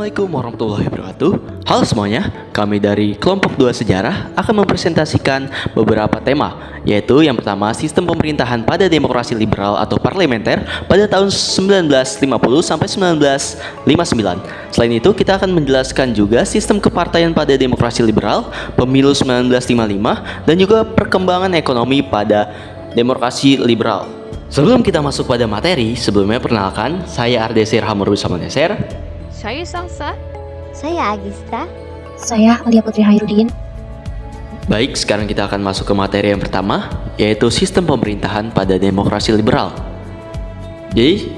Assalamualaikum warahmatullahi wabarakatuh. Halo semuanya, kami dari kelompok 2 sejarah akan mempresentasikan beberapa tema, yaitu yang pertama sistem pemerintahan pada demokrasi liberal atau parlementer pada tahun 1950 sampai 1959. Selain itu, kita akan menjelaskan juga sistem kepartaian pada demokrasi liberal, pemilu 1955, dan juga perkembangan ekonomi pada demokrasi liberal. Sebelum kita masuk pada materi, sebelumnya perkenalkan, saya Ardesir Hamur bersama Neser. Saya Sangsa. Saya Agista. Saya Alia Putri Hairudin. Baik, sekarang kita akan masuk ke materi yang pertama, yaitu sistem pemerintahan pada demokrasi liberal. Jadi,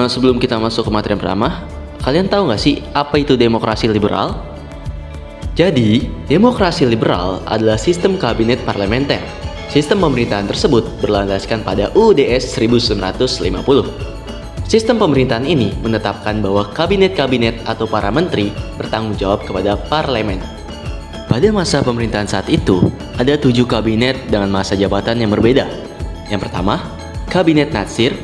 sebelum kita masuk ke materi yang pertama, kalian tahu nggak sih apa itu demokrasi liberal? Jadi, demokrasi liberal adalah sistem kabinet parlementer. Sistem pemerintahan tersebut berlandaskan pada UUDS 1950. Sistem pemerintahan ini menetapkan bahwa kabinet-kabinet atau para menteri bertanggung jawab kepada parlemen. Pada masa pemerintahan saat itu, ada 7 kabinet dengan masa jabatan yang berbeda. Yang pertama, Kabinet Natsir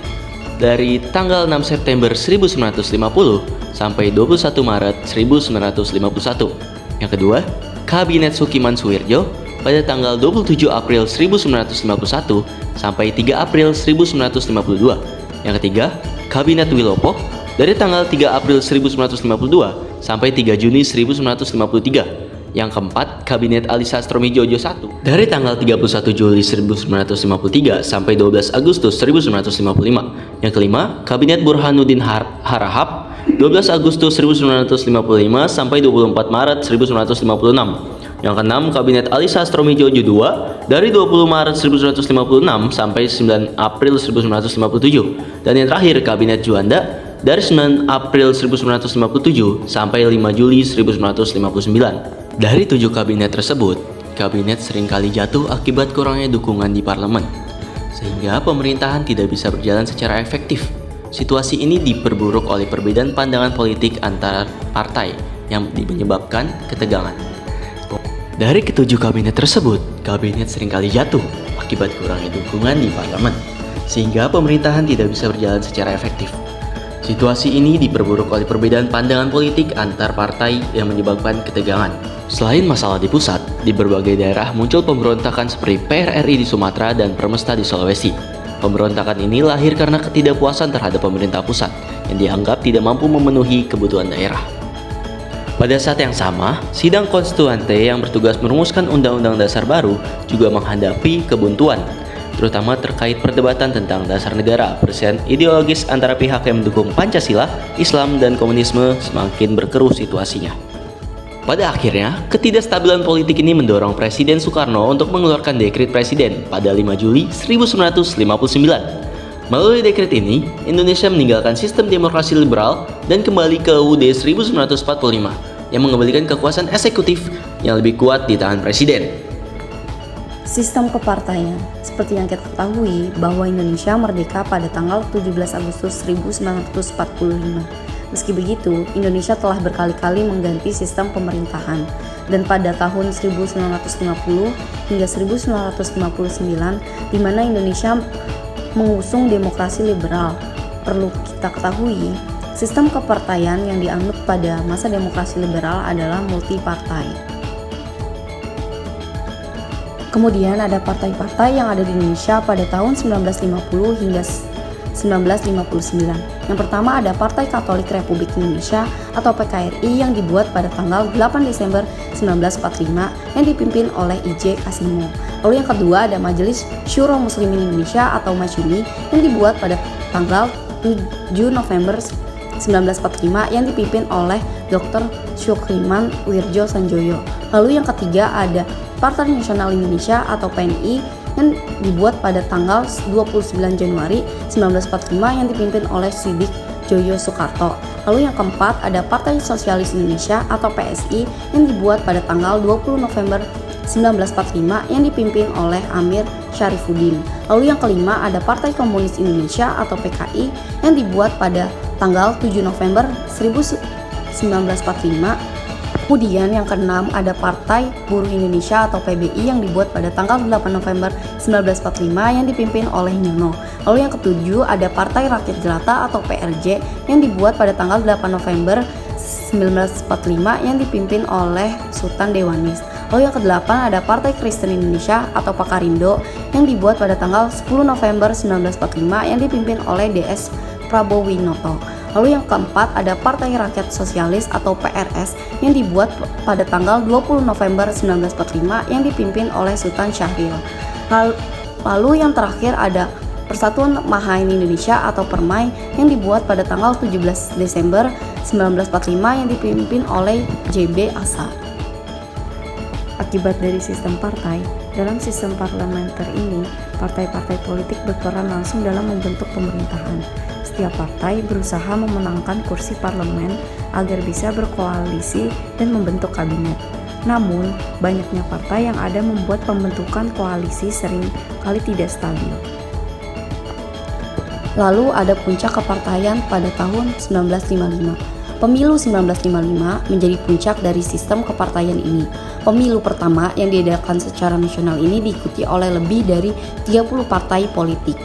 dari tanggal 6 September 1950 sampai 21 Maret 1951. Yang kedua, Kabinet Sukiman Suwirjo pada tanggal 27 April 1951 sampai 3 April 1952. Yang ketiga, Kabinet Wilopo dari tanggal 3 April 1952 sampai 3 Juni 1953. Yang keempat, Kabinet Ali Sastromijojo I dari tanggal 31 Juli 1953 sampai 12 Agustus 1955. Yang kelima, Kabinet Burhanuddin Harahap 12 Agustus 1955 sampai 24 Maret 1956. Yang keenam, Kabinet Ali Sastromijojo II dari 20 Maret 1956 sampai 9 April 1957. Dan yang terakhir, Kabinet Juanda dari 9 April 1957 sampai 5 Juli 1959. Dari 7 kabinet tersebut, kabinet seringkali jatuh akibat kurangnya dukungan di parlemen, sehingga pemerintahan tidak bisa berjalan secara efektif. Situasi ini diperburuk oleh perbedaan pandangan politik antar partai yang menyebabkan ketegangan. Dari ketujuh kabinet tersebut, kabinet seringkali jatuh akibat kurangnya dukungan di parlemen, sehingga pemerintahan tidak bisa berjalan secara efektif. Situasi ini diperburuk oleh perbedaan pandangan politik antar partai yang menyebabkan ketegangan. Selain masalah di pusat, di berbagai daerah muncul pemberontakan seperti PRRI di Sumatera dan Permesta di Sulawesi. Pemberontakan ini lahir karena ketidakpuasan terhadap pemerintah pusat yang dianggap tidak mampu memenuhi kebutuhan daerah. Pada saat yang sama, sidang konstituante yang bertugas merumuskan undang-undang dasar baru juga menghadapi kebuntuan, terutama terkait perdebatan tentang dasar negara. Persaingan ideologis antara pihak yang mendukung Pancasila, Islam, dan komunisme semakin berkeruh situasinya. Pada akhirnya, ketidakstabilan politik ini mendorong Presiden Soekarno untuk mengeluarkan dekret presiden pada 5 Juli 1959. Melalui dekret ini, Indonesia meninggalkan sistem demokrasi liberal dan kembali ke UUD 1945 yang mengembalikan kekuasaan eksekutif yang lebih kuat di tangan presiden. Sistem kepartaian. Seperti yang kita ketahui bahwa Indonesia merdeka pada tanggal 17 Agustus 1945. Meski begitu, Indonesia telah berkali-kali mengganti sistem pemerintahan, dan pada tahun 1950 hingga 1959 di mana Indonesia mengusung demokrasi liberal. Perlu kita ketahui, sistem kepartaian yang dianut pada masa demokrasi liberal adalah multipartai. Kemudian ada partai-partai yang ada di Indonesia pada tahun 1950 hingga 1959. Yang pertama ada Partai Katolik Republik Indonesia atau PKRI yang dibuat pada tanggal 8 Desember 1945 yang dipimpin oleh I.J. Kasimo. Lalu yang kedua ada Majelis Syuro Muslimin Indonesia atau Masyumi yang dibuat pada tanggal 7 November 1945 yang dipimpin oleh Dr. Syukriman Wirjo Sanjoyo. Lalu yang ketiga ada Partai Nasional Indonesia atau PNI yang dibuat pada tanggal 29 Januari 1945 yang dipimpin oleh Sidik Joyo Soekarto. Lalu yang keempat ada Partai Sosialis Indonesia atau PSI yang dibuat pada tanggal 20 November 1945 yang dipimpin oleh Amir Syarifuddin. Lalu yang kelima ada Partai Komunis Indonesia atau PKI yang dibuat pada tanggal 7 November 1945. Kemudian yang keenam ada Partai Buruh Indonesia atau PBI yang dibuat pada tanggal 8 November 1945 yang dipimpin oleh Nyono. Lalu yang ketujuh ada Partai Rakyat Jelata atau PRJ yang dibuat pada tanggal 8 November 1945 yang dipimpin oleh Sultan Dewanis. Lalu yang ke-8 ada Partai Kristen Indonesia atau Pakarindo yang dibuat pada tanggal 10 November 1945 yang dipimpin oleh DS Prabowinoto. Lalu yang keempat ada Partai Rakyat Sosialis atau PRS yang dibuat pada tanggal 20 November 1945 yang dipimpin oleh Sultan Syahrir. Lalu yang terakhir ada Persatuan Mahain Indonesia atau Permai yang dibuat pada tanggal 17 Desember 1945 yang dipimpin oleh JB Asar. Akibat dari sistem partai, dalam sistem parlementer ini, partai-partai politik berperan langsung dalam membentuk pemerintahan. Setiap partai berusaha memenangkan kursi parlemen agar bisa berkoalisi dan membentuk kabinet. Namun, banyaknya partai yang ada membuat pembentukan koalisi sering kali tidak stabil. Lalu ada puncak kepartaian pada tahun 1955. Pemilu 1955 menjadi puncak dari sistem kepartaian ini. Pemilu pertama yang diadakan secara nasional ini diikuti oleh lebih dari 30 partai politik.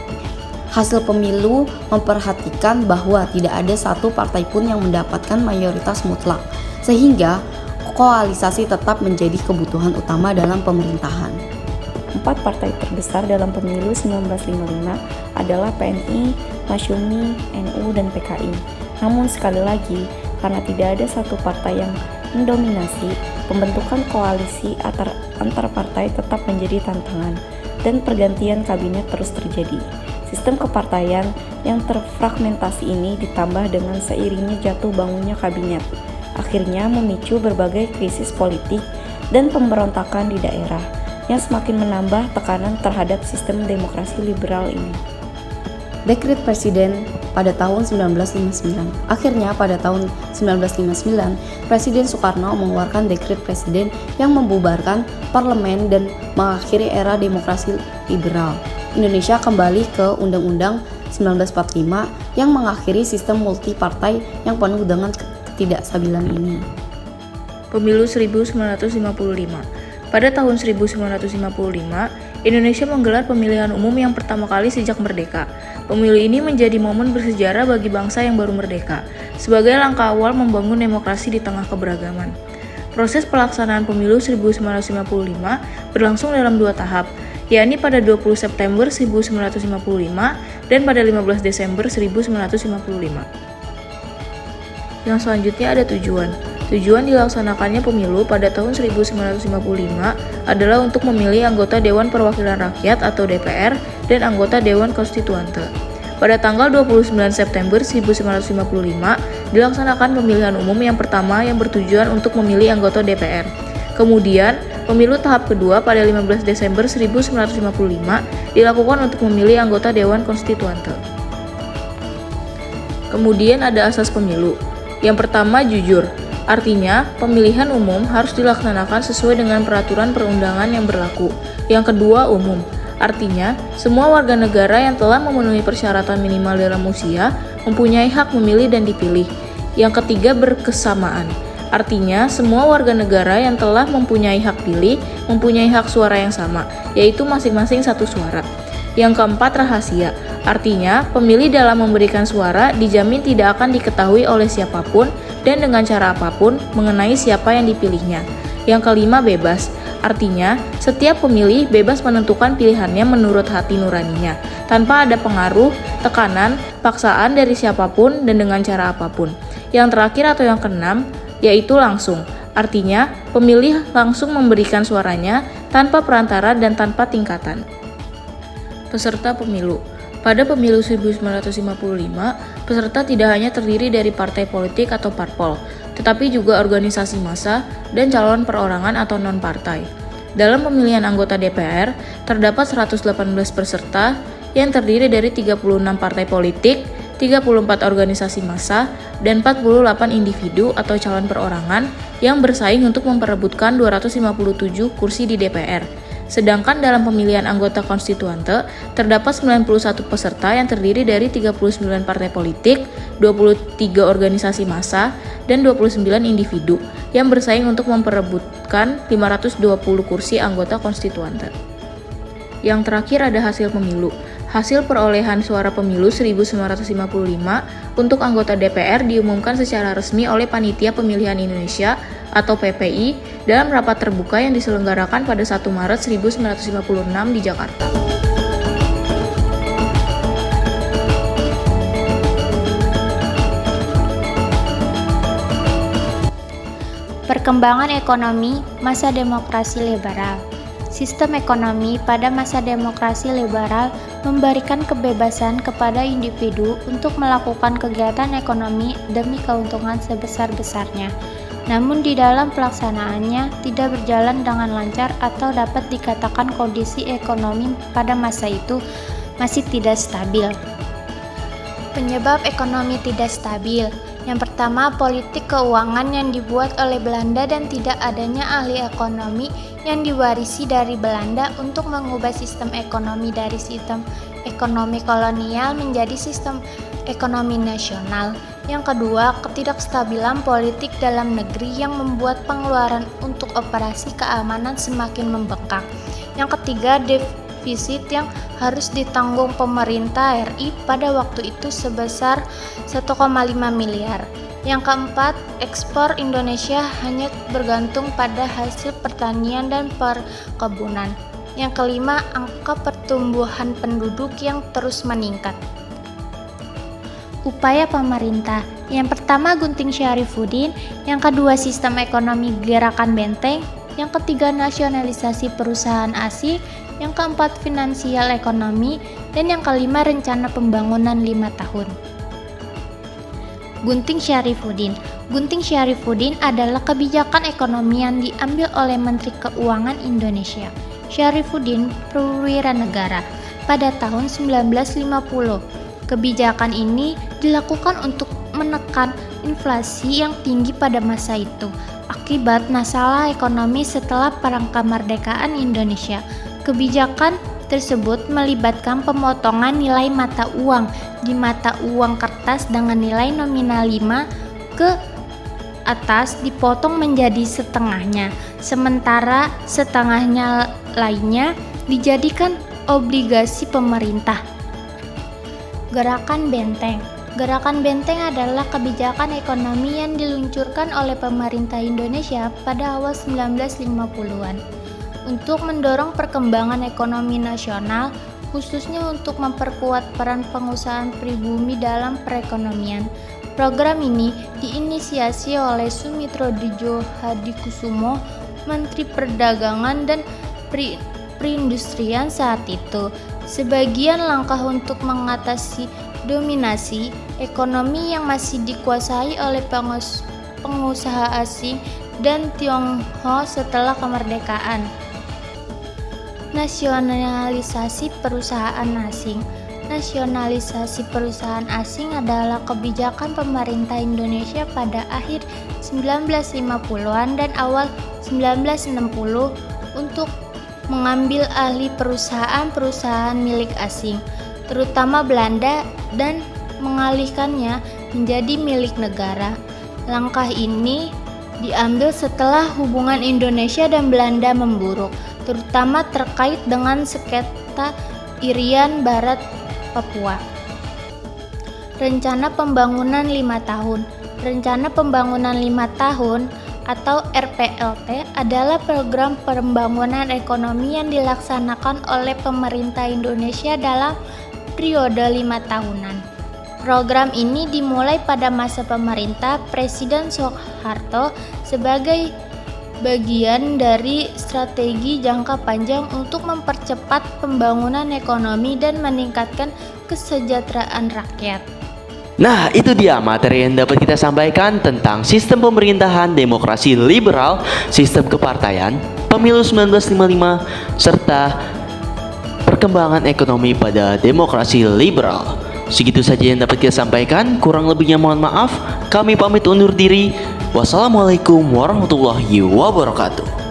Hasil pemilu memperhatikan bahwa tidak ada satu partai pun yang mendapatkan mayoritas mutlak, sehingga koalisasi tetap menjadi kebutuhan utama dalam pemerintahan. 4 partai terbesar dalam pemilu 1955 adalah PNI, Masyumi, NU, dan PKI. Namun sekali lagi, karena tidak ada satu partai yang mendominasi, pembentukan koalisi antar partai tetap menjadi tantangan, dan pergantian kabinet terus terjadi. Sistem kepartaian yang terfragmentasi ini ditambah dengan seiringnya jatuh bangunnya kabinet, akhirnya memicu berbagai krisis politik dan pemberontakan di daerah, yang semakin menambah tekanan terhadap sistem demokrasi liberal ini. Dekret Presiden pada tahun 1959. Akhirnya pada tahun 1959, Presiden Soekarno mengeluarkan dekret presiden yang membubarkan parlemen dan mengakhiri era demokrasi liberal. Indonesia kembali ke Undang-Undang 1945 yang mengakhiri sistem multipartai yang penuh dengan ketidakstabilan ini. Pemilu 1955. Pada tahun 1955, Indonesia menggelar pemilihan umum yang pertama kali sejak merdeka. Pemilu ini menjadi momen bersejarah bagi bangsa yang baru merdeka, sebagai langkah awal membangun demokrasi di tengah keberagaman. Proses pelaksanaan pemilu 1955 berlangsung dalam 2 tahap, yakni pada 20 September 1955 dan pada 15 Desember 1955. Yang selanjutnya ada tujuan. Tujuan dilaksanakannya pemilu pada tahun 1955 adalah untuk memilih anggota Dewan Perwakilan Rakyat atau DPR dan anggota Dewan Konstituante. Pada tanggal 29 September 1955 dilaksanakan pemilihan umum yang pertama yang bertujuan untuk memilih anggota DPR. Kemudian, pemilu tahap kedua pada 15 Desember 1955 dilakukan untuk memilih anggota Dewan Konstituante. Kemudian ada asas pemilu. Yang pertama, jujur. Artinya, pemilihan umum harus dilaksanakan sesuai dengan peraturan perundangan yang berlaku. Yang kedua, umum. Artinya, semua warga negara yang telah memenuhi persyaratan minimal dalam usia mempunyai hak memilih dan dipilih. Yang ketiga, berkesamaan. Artinya, semua warga negara yang telah mempunyai hak pilih mempunyai hak suara yang sama, yaitu masing-masing 1 suara. Yang keempat, rahasia. Artinya, pemilih dalam memberikan suara dijamin tidak akan diketahui oleh siapapun dan dengan cara apapun mengenai siapa yang dipilihnya. Yang kelima, bebas. Artinya, setiap pemilih bebas menentukan pilihannya menurut hati nuraninya, tanpa ada pengaruh, tekanan, paksaan dari siapapun dan dengan cara apapun. Yang terakhir atau yang keenam, yaitu langsung. Artinya, pemilih langsung memberikan suaranya tanpa perantara dan tanpa tingkatan. Peserta pemilu. Pada pemilu 1955, peserta tidak hanya terdiri dari partai politik atau parpol, tetapi juga organisasi massa dan calon perorangan atau non-partai. Dalam pemilihan anggota DPR, terdapat 118 peserta yang terdiri dari 36 partai politik, 34 organisasi massa, dan 48 individu atau calon perorangan yang bersaing untuk memperebutkan 257 kursi di DPR. Sedangkan dalam pemilihan anggota konstituante, terdapat 91 peserta yang terdiri dari 39 partai politik, 23 organisasi massa, dan 29 individu yang bersaing untuk memperebutkan 520 kursi anggota konstituante. Yang terakhir ada hasil pemilu. Hasil perolehan suara pemilu 1955 untuk anggota DPR diumumkan secara resmi oleh Panitia Pemilihan Indonesia atau PPI dalam rapat terbuka yang diselenggarakan pada 1 Maret 1956 di Jakarta. Perkembangan ekonomi masa demokrasi liberal. Sistem ekonomi pada masa demokrasi liberal memberikan kebebasan kepada individu untuk melakukan kegiatan ekonomi demi keuntungan sebesar-besarnya. Namun di dalam pelaksanaannya tidak berjalan dengan lancar atau dapat dikatakan kondisi ekonomi pada masa itu masih tidak stabil. Penyebab ekonomi tidak stabil. Yang pertama, politik keuangan yang dibuat oleh Belanda dan tidak adanya ahli ekonomi yang diwarisi dari Belanda untuk mengubah sistem ekonomi dari sistem ekonomi kolonial menjadi sistem ekonomi nasional. Yang kedua, ketidakstabilan politik dalam negeri yang membuat pengeluaran untuk operasi keamanan semakin membengkak. Yang ketiga, defisit yang harus ditanggung pemerintah RI pada waktu itu sebesar 1,5 miliar. Yang keempat, ekspor Indonesia hanya bergantung pada hasil pertanian dan perkebunan. Yang kelima, angka pertumbuhan penduduk yang terus meningkat. Upaya pemerintah. Yang pertama, Gunting Syarifuddin. Yang kedua, sistem ekonomi gerakan Benteng. Yang ketiga, nasionalisasi perusahaan asing. Yang keempat, finansial ekonomi. Dan yang kelima, rencana pembangunan 5 tahun. Gunting Syarifuddin. Gunting Syarifuddin adalah kebijakan ekonomi yang diambil oleh Menteri Keuangan Indonesia, Syarifuddin Perwira Negara, pada tahun 1950. Kebijakan ini dilakukan untuk menekan inflasi yang tinggi pada masa itu akibat masalah ekonomi setelah Perang Kemerdekaan Indonesia. Kebijakan tersebut melibatkan pemotongan nilai mata uang di mata uang kertas dengan nilai nominal 5 ke atas dipotong menjadi setengahnya, sementara setengahnya lainnya dijadikan obligasi pemerintah. Gerakan Benteng. Gerakan Benteng adalah kebijakan ekonomi yang diluncurkan oleh pemerintah Indonesia pada awal 1950-an untuk mendorong perkembangan ekonomi nasional, khususnya untuk memperkuat peran pengusahaan pribumi dalam perekonomian. Program ini diinisiasi oleh Sumitro Djo Hadikusumo, Menteri Perdagangan dan Perindustrian saat itu. Sebagian langkah untuk mengatasi dominasi ekonomi yang masih dikuasai oleh pengusaha asing dan Tionghoa setelah kemerdekaan. Nasionalisasi perusahaan asing. Nasionalisasi perusahaan asing adalah kebijakan pemerintah Indonesia pada akhir 1950-an dan awal 1960 untuk mengambil alih perusahaan-perusahaan milik asing, terutama Belanda, dan mengalihkannya menjadi milik negara. Langkah ini diambil setelah hubungan Indonesia dan Belanda memburuk, terutama terkait dengan sengketa Irian Barat Papua. Rencana Pembangunan 5 Tahun. Rencana Pembangunan 5 Tahun atau RPLT adalah program pembangunan ekonomi yang dilaksanakan oleh pemerintah Indonesia dalam periode 5 tahunan. Program ini dimulai pada masa pemerintah Presiden Soeharto sebagai bagian dari strategi jangka panjang untuk mempercepat pembangunan ekonomi dan meningkatkan kesejahteraan rakyat. Nah, itu dia materi yang dapat kita sampaikan tentang sistem pemerintahan demokrasi liberal, sistem kepartaian, pemilu 1955, serta perkembangan ekonomi pada demokrasi liberal. Segitu saja yang dapat kita sampaikan, kurang lebihnya mohon maaf. Kami pamit undur diri. Wassalamualaikum warahmatullahi wabarakatuh.